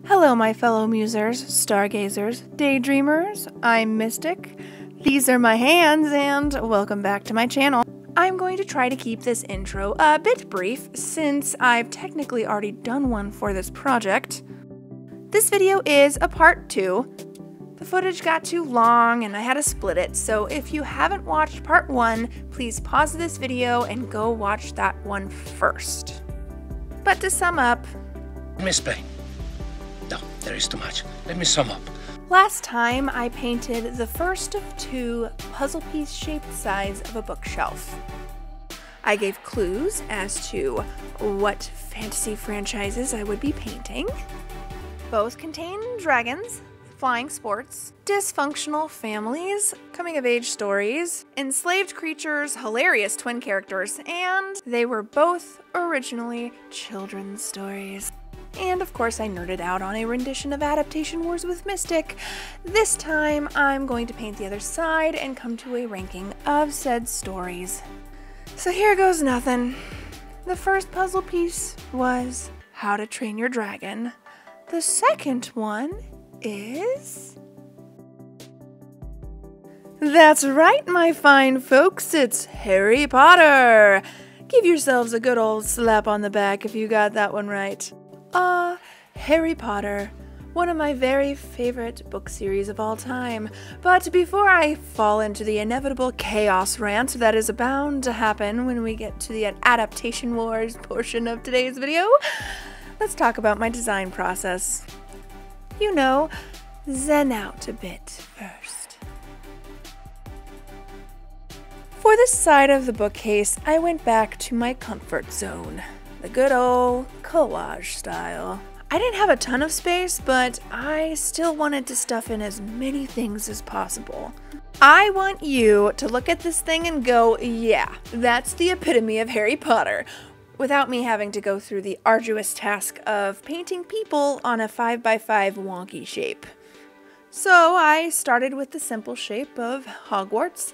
Hello my fellow musers, stargazers, daydreamers, I'm Mystic, these are my hands, and welcome back to my channel. I'm going to try to keep this intro a bit brief since I've technically already done one for this project. This video is a part 2. The footage got too long and I had to split it, so if you haven't watched part 1, please pause this video and go watch that one first. But to sum up, Miss Bay. No, there is too much. Let me sum up. Last time I painted the first of 2 puzzle piece shaped sides of a bookshelf. I gave clues as to what fantasy franchises I would be painting. Both contain dragons, flying sports, dysfunctional families, coming-of-age stories, enslaved creatures, hilarious twin characters, and they were both originally children's stories. And of course I nerded out on a rendition of Adaptation Wars with Mystic. This time I'm going to paint the other side and come to a ranking of said stories. So here goes nothing. The first puzzle piece was How to Train Your Dragon. The second one is... That's right, my fine folks, it's Harry Potter! Give yourselves a good old slap on the back if you got that one right. Harry Potter, one of my very favorite book series of all time. But before I fall into the inevitable chaos rant that is bound to happen when we get to the Adaptation Wars portion of today's video, let's talk about my design process. You know, zen out a bit first. For this side of the bookcase, I went back to my comfort zone. The good old collage style. I didn't have a ton of space, but I still wanted to stuff in as many things as possible. I want you to look at this thing and go, yeah, that's the epitome of Harry Potter, without me having to go through the arduous task of painting people on a 5x5 wonky shape. So I started with the simple shape of Hogwarts.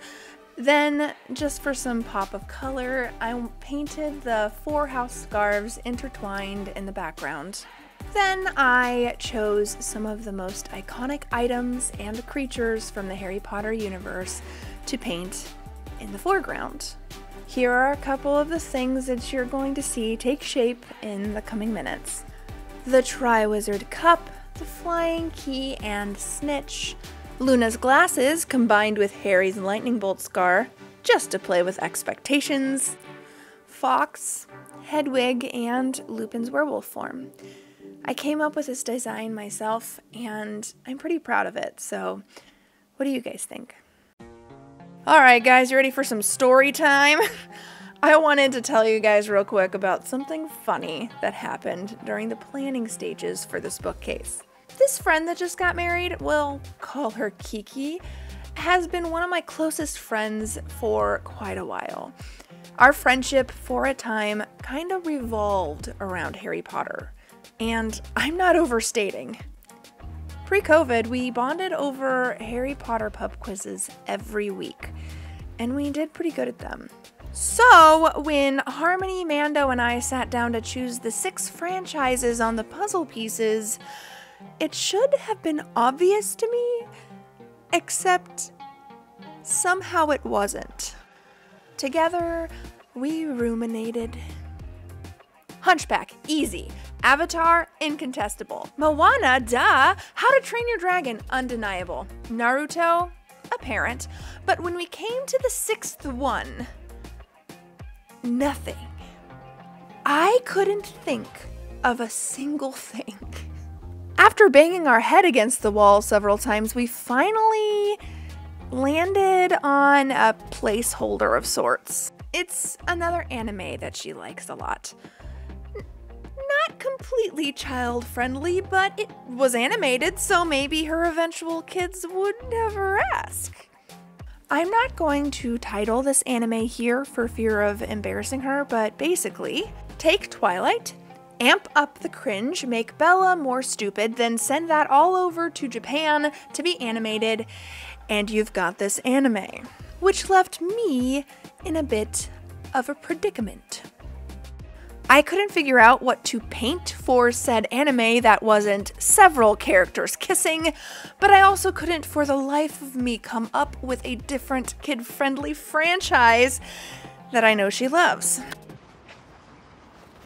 Then, just for some pop of color, I painted the 4 house scarves intertwined in the background. Then I chose some of the most iconic items and creatures from the Harry Potter universe to paint in the foreground. Here are a couple of the things that you're going to see take shape in the coming minutes. The Triwizard Cup, the Flying Key and Snitch, Luna's glasses combined with Harry's lightning bolt scar, just to play with expectations, Fox, Hedwig, and Lupin's werewolf form. I came up with this design myself, and I'm pretty proud of it, so what do you guys think? Alright guys, you ready for some story time? I wanted to tell you guys real quick about something funny that happened during the planning stages for this bookcase. This friend that just got married, we'll call her Kiki, has been one of my closest friends for quite a while. Our friendship for a time kind of revolved around Harry Potter, and I'm not overstating. Pre-COVID, we bonded over Harry Potter pub quizzes every week, and we did pretty good at them. So when Harmony, Mando, and I sat down to choose the 6 franchises on the puzzle pieces, it should have been obvious to me, except somehow it wasn't. Together, we ruminated. Hunchback, easy. Avatar, incontestable. Moana, duh. How to Train Your Dragon, undeniable. Naruto, apparent. But when we came to the 6th one, nothing. I couldn't think of a single thing. After banging our head against the wall several times, we finally landed on a placeholder of sorts. It's another anime that she likes a lot. Not completely child-friendly, but it was animated, so maybe her eventual kids would never ask. I'm not going to title this anime here for fear of embarrassing her, but basically, take Twilight, amp up the cringe, make Bella more stupid, then send that all over to Japan to be animated, and you've got this anime. Which left me in a bit of a predicament. I couldn't figure out what to paint for said anime that wasn't several characters kissing, but I also couldn't for the life of me come up with a different kid-friendly franchise that I know she loves.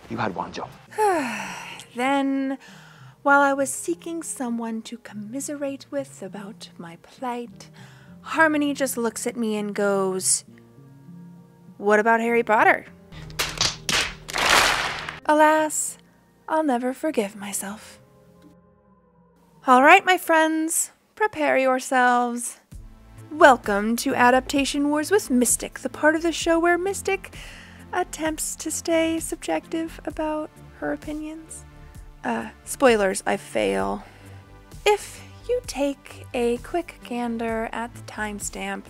You had one job. Then, while I was seeking someone to commiserate with about my plight, Harmony just looks at me and goes, "What about Harry Potter?" Alas, I'll never forgive myself. All right, my friends, prepare yourselves. Welcome to Adaptation Wars with Mystic, the part of the show where Mystic attempts to stay subjective about her opinions. Spoilers, I fail. If you take a quick gander at the timestamp,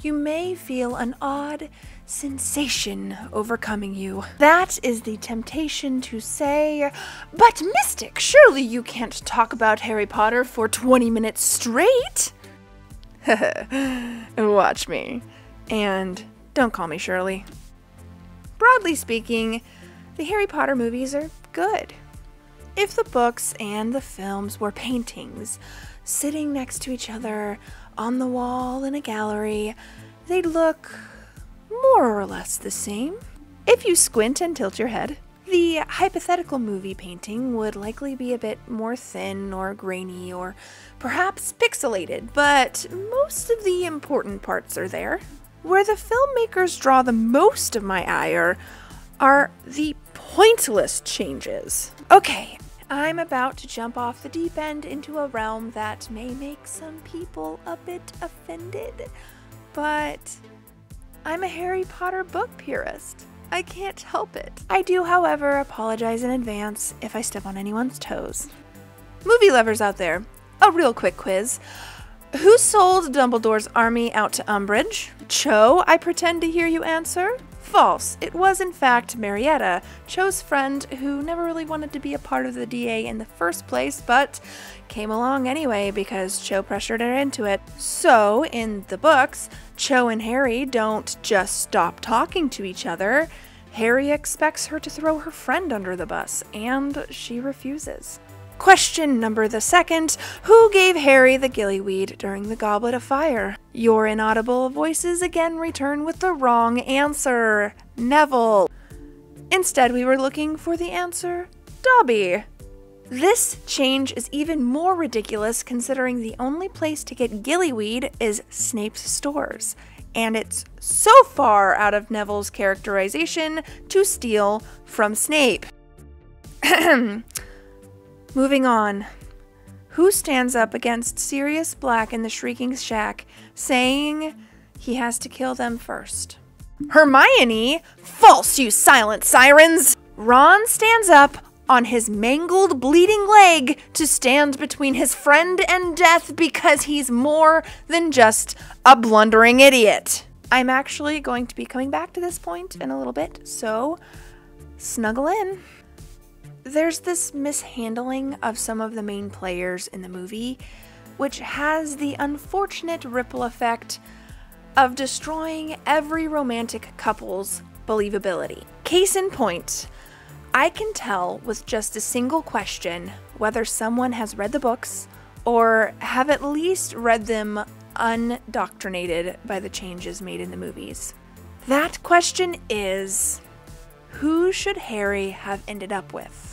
you may feel an odd sensation overcoming you. That is the temptation to say, "But Mystic, surely you can't talk about Harry Potter for 20 minutes straight?" Watch me. And don't call me Shirley. Broadly speaking, the Harry Potter movies are good. If the books and the films were paintings sitting next to each other on the wall in a gallery, they'd look more or less the same. If you squint and tilt your head, the hypothetical movie painting would likely be a bit more thin or grainy or perhaps pixelated, but most of the important parts are there. Where the filmmakers draw the most of my ire are the pointless changes. Okay, I'm about to jump off the deep end into a realm that may make some people a bit offended, but I'm a Harry Potter book purist. I can't help it. I do, however, apologize in advance if I step on anyone's toes. Movie lovers out there, a real quick quiz. Who sold Dumbledore's army out to Umbridge? Cho, I pretend to hear you answer. False. It was, in fact, Marietta, Cho's friend, who never really wanted to be a part of the DA in the first place, but came along anyway because Cho pressured her into it. So, in the books, Cho and Harry don't just stop talking to each other. Harry expects her to throw her friend under the bus, and she refuses. Question number the second, who gave Harry the gillyweed during the Goblet of Fire? Your inaudible voices again return with the wrong answer. Neville. Instead, we were looking for the answer, Dobby. This change is even more ridiculous considering the only place to get gillyweed is Snape's stores, and it's so far out of Neville's characterization to steal from Snape. Moving on. Who stands up against Sirius Black in the Shrieking Shack, saying he has to kill them first? Hermione? False, you silent sirens! Ron stands up on his mangled, bleeding leg to stand between his friend and death because he's more than just a blundering idiot. I'm actually going to be coming back to this point in a little bit, so snuggle in. There's this mishandling of some of the main players in the movie, which has the unfortunate ripple effect of destroying every romantic couple's believability. Case in point, I can tell with just a single question whether someone has read the books or have at least read them undoctrinated by the changes made in the movies. That question is, who should Harry have ended up with?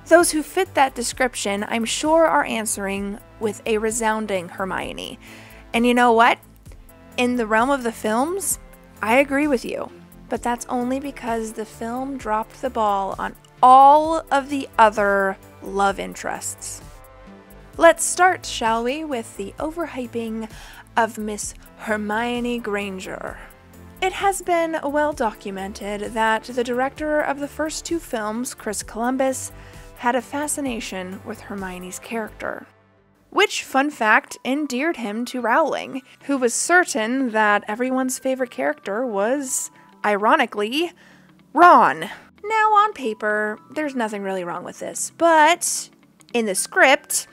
Those who fit that description, I'm sure, are answering with a resounding Hermione. And you know what? In the realm of the films, I agree with you. But that's only because the film dropped the ball on all of the other love interests. Let's start, shall we, with the overhyping of Miss Hermione Granger. It has been well documented that the director of the first two films, Chris Columbus, had a fascination with Hermione's character. Which, fun fact, endeared him to Rowling, who was certain that everyone's favorite character was, ironically, Ron. Now, on paper, there's nothing really wrong with this, but in the script,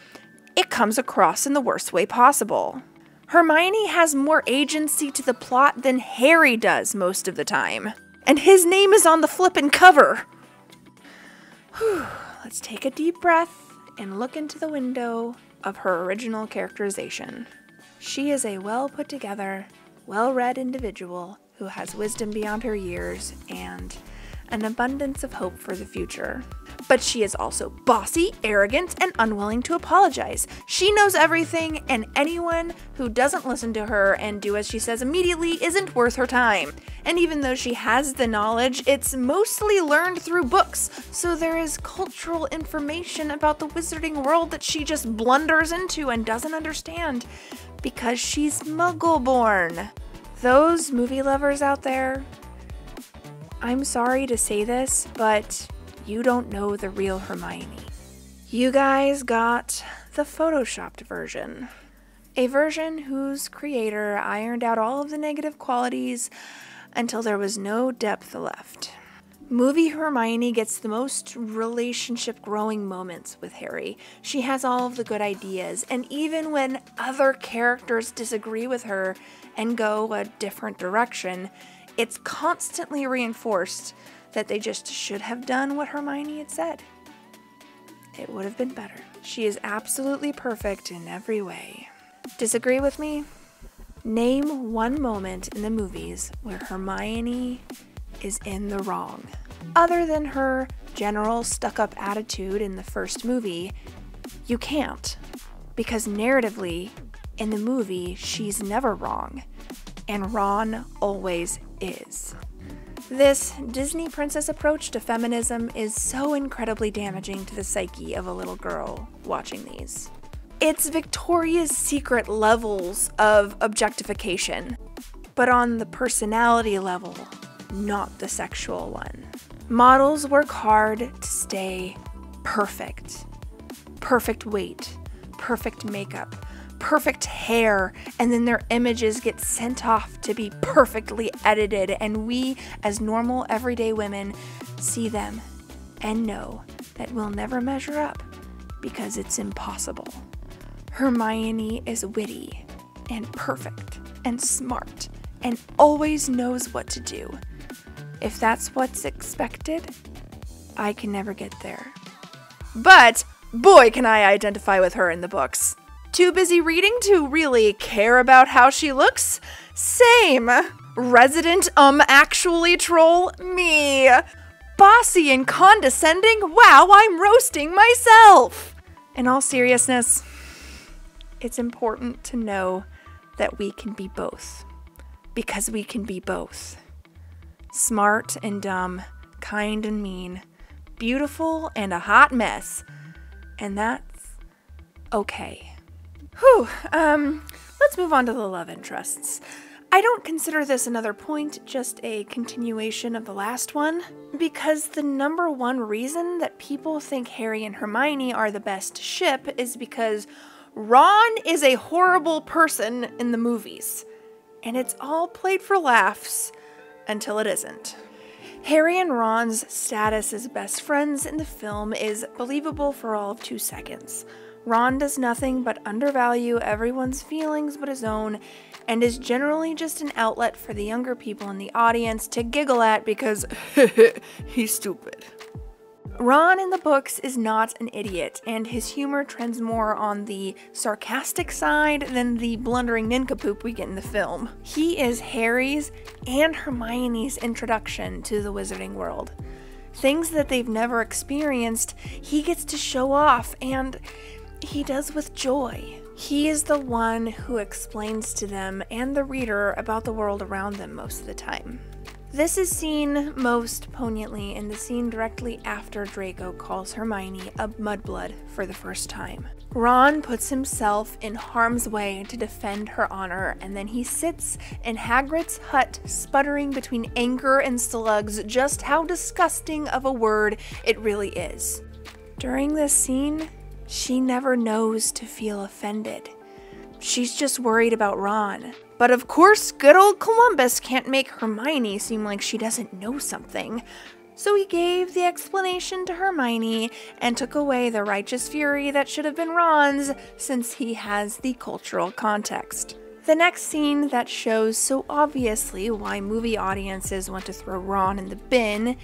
it comes across in the worst way possible. Hermione has more agency to the plot than Harry does most of the time, and his name is on the flippin' cover. Whew. Let's take a deep breath and look into the window of her original characterization. She is a well put together, well-read individual who has wisdom beyond her years and an abundance of hope for the future. But she is also bossy, arrogant, and unwilling to apologize. She knows everything, and anyone who doesn't listen to her and do as she says immediately isn't worth her time. And even though she has the knowledge, it's mostly learned through books, so there is cultural information about the wizarding world that she just blunders into and doesn't understand, because she's Muggle-born. Those movie lovers out there, I'm sorry to say this, but you don't know the real Hermione. You guys got the photoshopped version. A version whose creator ironed out all of the negative qualities until there was no depth left. Movie Hermione gets the most relationship growing moments with Harry. She has all of the good ideas, and even when other characters disagree with her and go a different direction, it's constantly reinforced that they just should have done what Hermione had said. It would have been better. She is absolutely perfect in every way. Disagree with me? Name one moment in the movies where Hermione is in the wrong. Other than her general stuck-up attitude in the first movie, you can't. Because narratively, in the movie, she's never wrong. And Ron always is. This Disney princess approach to feminism is so incredibly damaging to the psyche of a little girl watching these. It's Victoria's Secret levels of objectification, but on the personality level, not the sexual one. Models work hard to stay perfect. Perfect weight, perfect makeup, perfect hair, and then their images get sent off to be perfectly edited, and we, as normal everyday women, see them and know that we'll never measure up because it's impossible. Hermione is witty and perfect and smart and always knows what to do. If that's what's expected, I can never get there. But boy, can I identify with her in the books. Too busy reading to really care about how she looks? Same. Resident actually troll? Me. Bossy and condescending? Wow, I'm roasting myself. In all seriousness, it's important to know that we can be both. Because we can be both. Smart and dumb, kind and mean, beautiful and a hot mess. And that's okay. Whew, let's move on to the love interests. I don't consider this another point, just a continuation of the last one, because the number one reason that people think Harry and Hermione are the best ship is because Ron is a horrible person in the movies, and it's all played for laughs until it isn't. Harry and Ron's status as best friends in the film is believable for all of 2 seconds. Ron does nothing but undervalue everyone's feelings but his own, and is generally just an outlet for the younger people in the audience to giggle at because he's stupid. Ron in the books is not an idiot, and his humor trends more on the sarcastic side than the blundering nincompoop we get in the film. He is Harry's and Hermione's introduction to the wizarding world. Things that they've never experienced, he gets to show off, and he does with joy. He is the one who explains to them and the reader about the world around them most of the time. This is seen most poignantly in the scene directly after Draco calls Hermione a mudblood for the first time. Ron puts himself in harm's way to defend her honor, and then he sits in Hagrid's hut sputtering between anger and slugs just how disgusting of a word it really is. During this scene, she never knows to feel offended. She's just worried about Ron. But of course, good old Columbus can't make Hermione seem like she doesn't know something. So he gave the explanation to Hermione and took away the righteous fury that should have been Ron's, since he has the cultural context. The next scene that shows so obviously why movie audiences want to throw Ron in the bin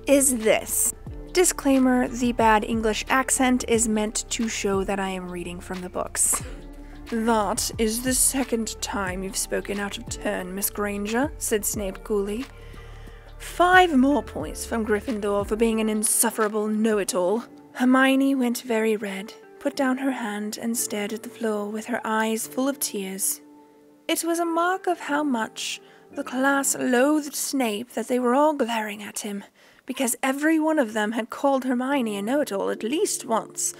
is this. Disclaimer, the bad English accent is meant to show that I am reading from the books. "That is the second time you've spoken out of turn, Miss Granger," said Snape coolly. "5 more points from Gryffindor for being an insufferable know-it-all." Hermione went very red, put down her hand, and stared at the floor with her eyes full of tears. It was a mark of how much the class loathed Snape that they were all glaring at him, because every one of them had called Hermione a know-it-all at least once,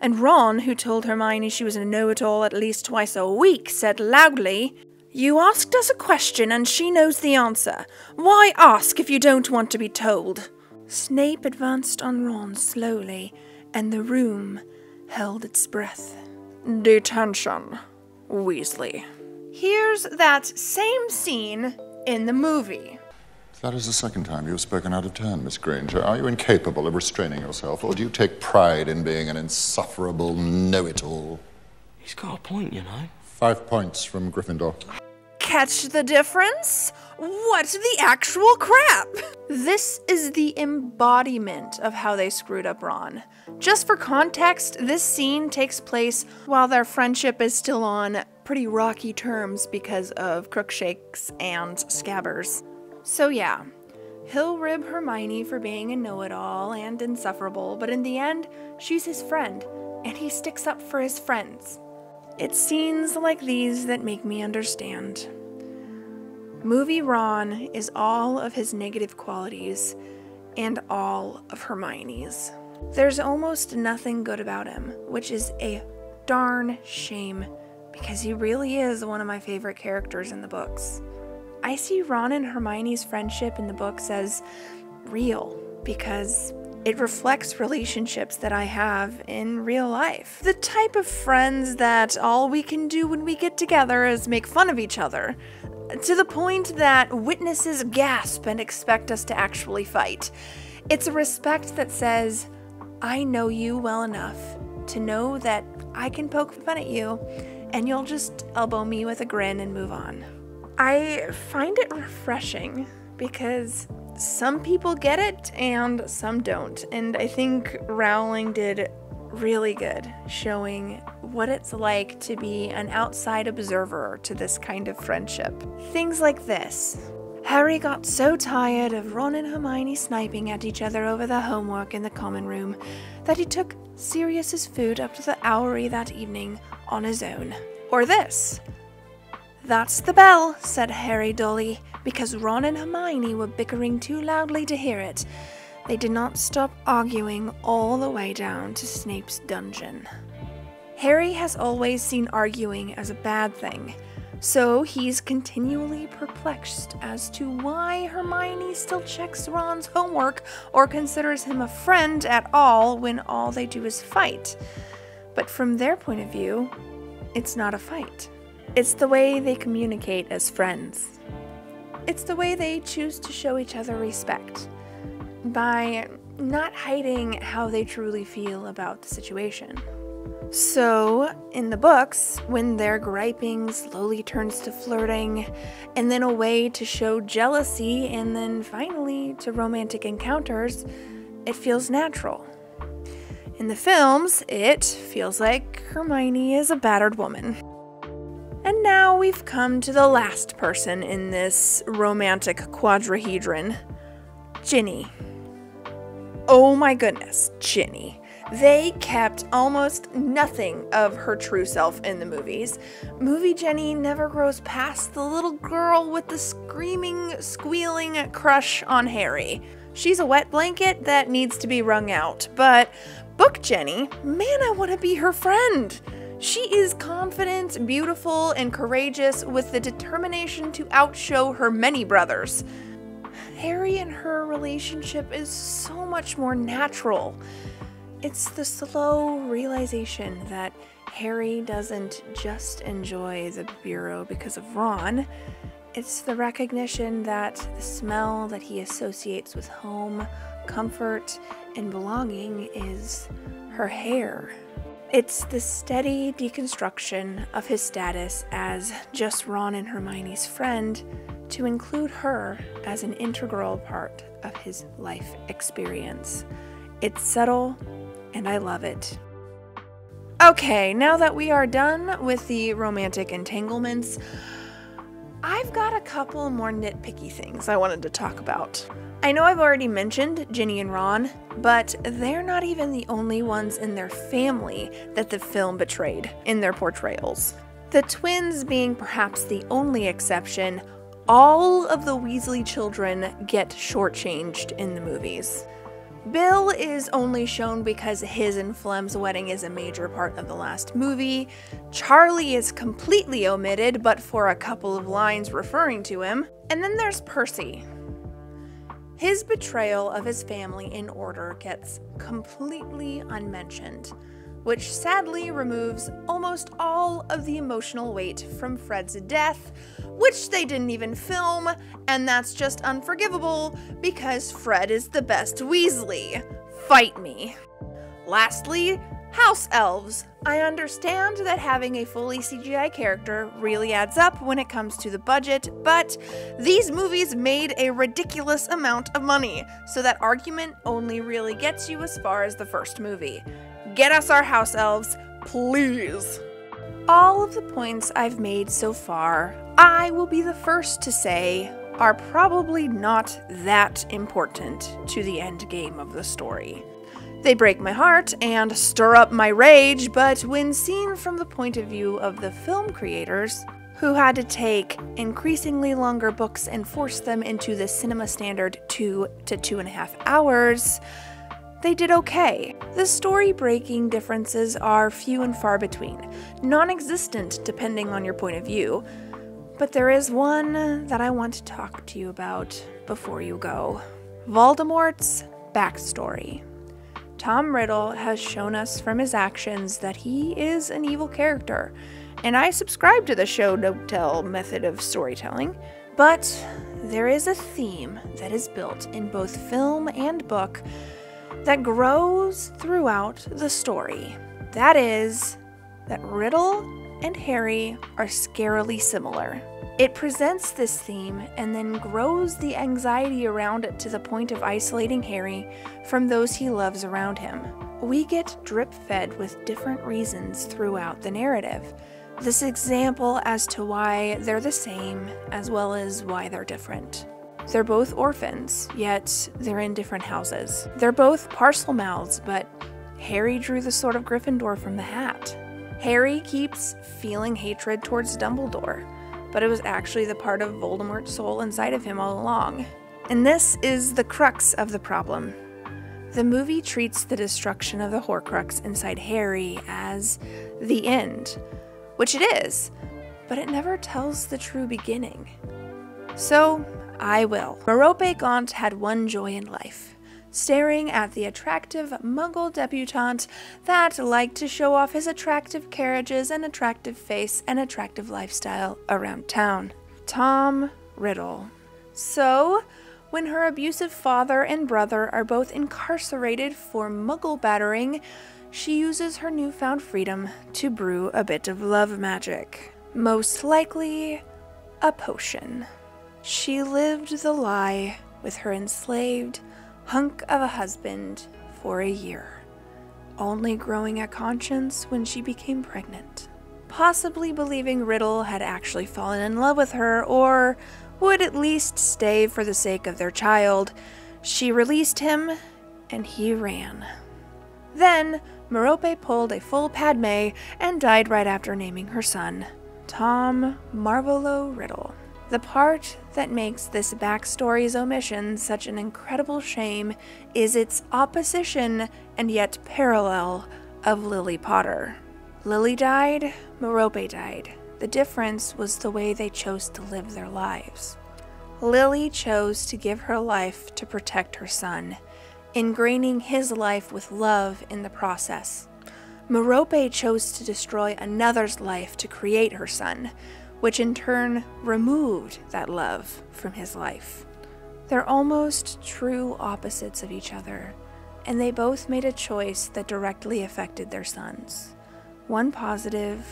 and Ron, who told Hermione she was a know-it-all at least twice a week, said loudly, "You asked us a question and she knows the answer. Why ask if you don't want to be told?" Snape advanced on Ron slowly, and the room held its breath. "Detention, Weasley." Here's that same scene in the movie. That is the second time you've spoken out of turn, Miss Granger. Are you incapable of restraining yourself, or do you take pride in being an insufferable know-it-all? He's got a point, you know. 5 points from Gryffindor. Catch the difference? What the actual crap? This is the embodiment of how they screwed up Ron. Just for context, this scene takes place while their friendship is still on pretty rocky terms because of Crookshakes and Scabbers. So yeah, he'll rib Hermione for being a know-it-all and insufferable, but in the end, she's his friend, and he sticks up for his friends. It's scenes like these that make me understand. Movie Ron is all of his negative qualities and all of Hermione's. There's almost nothing good about him, which is a darn shame, because he really is one of my favorite characters in the books. I see Ron and Hermione's friendship in the books as real, because it reflects relationships that I have in real life. The type of friends that all we can do when we get together is make fun of each other, to the point that witnesses gasp and expect us to actually fight. It's a respect that says, I know you well enough to know that I can poke fun at you, and you'll just elbow me with a grin and move on. I find it refreshing because some people get it and some don't, and I think Rowling did really good showing what it's like to be an outside observer to this kind of friendship. Things like this. Harry got so tired of Ron and Hermione sniping at each other over their homework in the common room that he took Sirius's food up to the Owlery that evening on his own. Or this. "That's the bell," said Harry dully, because Ron and Hermione were bickering too loudly to hear it. They did not stop arguing all the way down to Snape's dungeon. Harry has always seen arguing as a bad thing, so he's continually perplexed as to why Hermione still checks Ron's homework or considers him a friend at all when all they do is fight. But from their point of view, it's not a fight. It's the way they communicate as friends. It's the way they choose to show each other respect, by not hiding how they truly feel about the situation. So, in the books, when their griping slowly turns to flirting, and then a way to show jealousy, and then finally to romantic encounters, it feels natural. In the films, it feels like Hermione is a battered woman. And now we've come to the last person in this romantic quadrahedron, Ginny. Oh my goodness, Ginny. They kept almost nothing of her true self in the movies. Movie Jenny never grows past the little girl with the screaming, squealing crush on Harry. She's a wet blanket that needs to be wrung out, but book Jenny, man, I want to be her friend. She is confident, beautiful, and courageous with the determination to outshow her many brothers. Harry and her relationship is so much more natural. It's the slow realization that Harry doesn't just enjoy the bureau because of Ron. It's the recognition that the smell that he associates with home, comfort, and belonging is her hair. It's the steady deconstruction of his status as just Ron and Hermione's friend to include her as an integral part of his life experience. It's subtle, and I love it. Okay, now that we are done with the romantic entanglements, I've got a couple more nitpicky things I wanted to talk about. I know I've already mentioned Ginny and Ron, but they're not even the only ones in their family that the film betrayed in their portrayals. The twins being perhaps the only exception, all of the Weasley children get shortchanged in the movies. Bill is only shown because his and Flem's wedding is a major part of the last movie. Charlie is completely omitted, but for a couple of lines referring to him. And then there's Percy. His betrayal of his family in order gets completely unmentioned, which sadly removes almost all of the emotional weight from Fred's death, which they didn't even film, and that's just unforgivable because Fred is the best Weasley. Fight me. Lastly, house elves. I understand that having a fully CGI character really adds up when it comes to the budget, but these movies made a ridiculous amount of money, so that argument only really gets you as far as the first movie. Get us our house elves, please. All of the points I've made so far, I will be the first to say, are probably not that important to the end game of the story. They break my heart and stir up my rage, but when seen from the point of view of the film creators, who had to take increasingly longer books and force them into the cinema standard 2 to 2.5 hours, they did okay. The story-breaking differences are few and far between, non-existent depending on your point of view, but there is one that I want to talk to you about before you go. Voldemort's backstory. Tom Riddle has shown us from his actions that he is an evil character, and I subscribe to the show don't tell method of storytelling, but there is a theme that is built in both film and book that grows throughout the story. That is, that Riddle and Harry are scarily similar. It presents this theme and then grows the anxiety around it to the point of isolating Harry from those he loves around him. We get drip-fed with different reasons throughout the narrative. This example as to why they're the same, as well as why they're different. They're both orphans, yet they're in different houses. They're both parcel mouths, but Harry drew the sword of Gryffindor from the hat. Harry keeps feeling hatred towards Dumbledore, but it was actually the part of Voldemort's soul inside of him all along. And this is the crux of the problem. The movie treats the destruction of the Horcrux inside Harry as the end, which it is, but it never tells the true beginning. So, I will. Merope Gaunt had one joy in life, staring at the attractive Muggle debutante that liked to show off his attractive carriages and attractive face and attractive lifestyle around town. Tom Riddle. So, when her abusive father and brother are both incarcerated for Muggle battering, she uses her newfound freedom to brew a bit of love magic. Most likely, a potion. She lived the lie with her enslaved hunk of a husband for a year, only growing a conscience when she became pregnant. Possibly believing Riddle had actually fallen in love with her, or would at least stay for the sake of their child, she released him, and he ran. Then, Merope pulled a full Padme and died right after naming her son, Tom Marvolo Riddle. The part that makes this backstory's omission such an incredible shame is its opposition and yet parallel of Lily Potter. Lily died, Merope died. The difference was the way they chose to live their lives. Lily chose to give her life to protect her son, ingraining his life with love in the process. Merope chose to destroy another's life to create her son, which in turn removed that love from his life. They're almost true opposites of each other, and they both made a choice that directly affected their sons. One positive,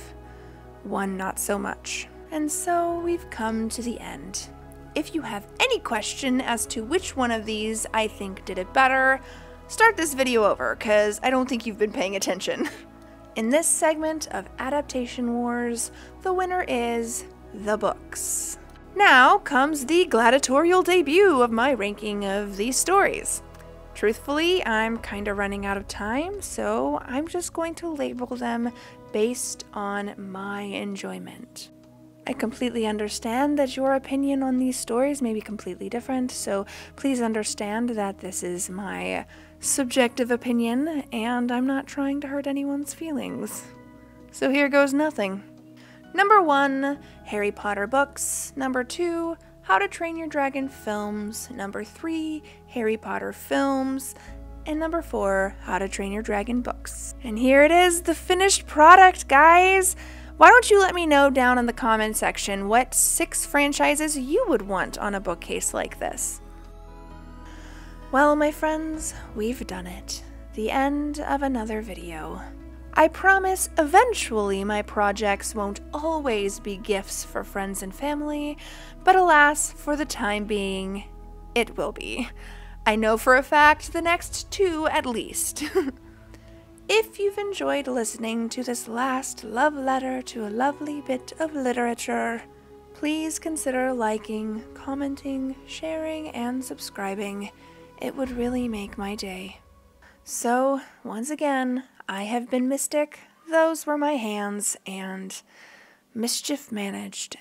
one not so much. And so we've come to the end. If you have any question as to which one of these I think did it better, start this video over, because I don't think you've been paying attention. In this segment of Adaptation Wars, the winner is the books. Now comes the gladiatorial debut of my ranking of these stories. Truthfully, I'm kinda running out of time, so I'm just going to label them based on my enjoyment. I completely understand that your opinion on these stories may be completely different, so please understand that this is my subjective opinion, and I'm not trying to hurt anyone's feelings. So here goes nothing. Number 1, Harry Potter books. Number 2, How to Train Your Dragon films. Number 3, Harry Potter films. And number 4, How to Train Your Dragon books. And here it is, the finished product, guys! Why don't you let me know down in the comment section what 6 franchises you would want on a bookcase like this? Well, my friends, we've done it. The end of another video. I promise eventually my projects won't always be gifts for friends and family, but alas, for the time being, it will be. I know for a fact the next 2 at least. If you've enjoyed listening to this last love letter to a lovely bit of literature, please consider liking, commenting, sharing, and subscribing. It would really make my day. So, once again, I have been Mystic, those were my hands, and mischief managed.